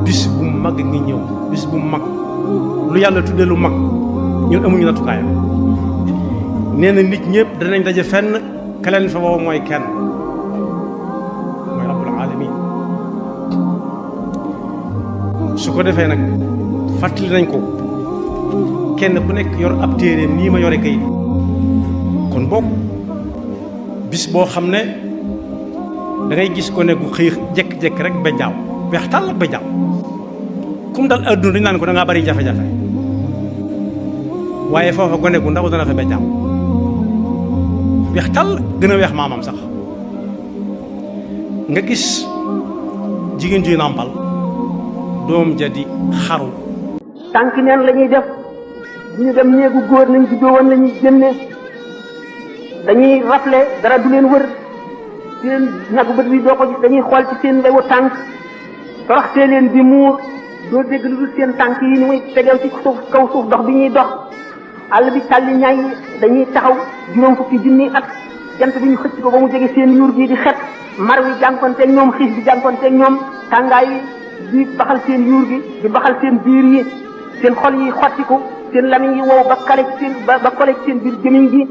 bis bu mag ngi ñëw bis bu mag lu yàlla tuddee lu mag ñun amuñu nattukaayam nee na nit ñëpp danañ daje fenn ka leen fa woo mooy kenn mooy rabbul alamin su ko defee nag fàttali nañ ko kenn ku nekk yor ab téere nii ma yore kayit kon boog bis boo xam ne da ngay gis ko ne gu xëy jekk-jekk rek ba jaaw weex tàll ba jaaw kum dal adduna dañu naan ko da ngaa bari jafe-jafe waaye foofa gone gu ndaw dana fa ba jaaw weex tàll gën a weex maamam sax nga gis jigéen juy nàmpal doom ja di xaru tànk neen la ñuy def bu ñu dem néegu góor nañ juddoo woon la ñuy génne dañuy rafle dara du leen wër seen nagu bët bi doo ko gis dañuy xool ci seen lewu tànk toroxtee leen di muur doo dégg lu dul seen tànk yi ni muy tegew ci suuf kaw suuf dox bi ñuy dox àll bi tàlli ñaay dañuy taxaw juróom fukki junni at jant bi ñu xëcc ko ba mu jege seen yuur gi di xet mar wi jànkonteeg ñoom xiif bi jànkonteeg ñoom tàngaay yi di baxal seen yuur gi di baxal seen biir yi seen xol yi xottiku seen lamiñ yi wow ba kale ci seen ba kole ci seen biir gémmiñ gi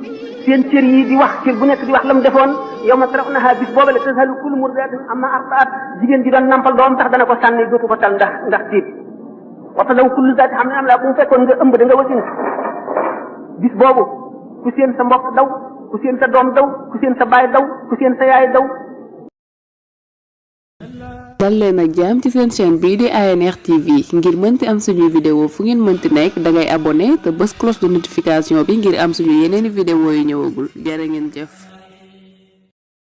seen cër yi di wax cër bu nekk di wax la mu defoon yow ma tarawnaha bis booba la tasalu kullu murdiatin amma arda'at jigéen ji doon nampal doom tax dana ko sànni dootu ko tal ndax tiit waxta law kullu zaati xam ne am laa bu mu fekkoon nga ëmb da nga wasin bis boobu ku seen sa mbokk daw ku seen sa doom daw ku seen sa baay daw ku seen sa yaay daw. dal leen ak jàmm ci seen chaîne bii di ANR TV ngir mënti am suñuy vidéo fu ngeen mënti nekk dangay abonné te bës cloche de notification bi ngir am suñu yeneeni vidéo yu ñëwagul jërë ngeen jëf.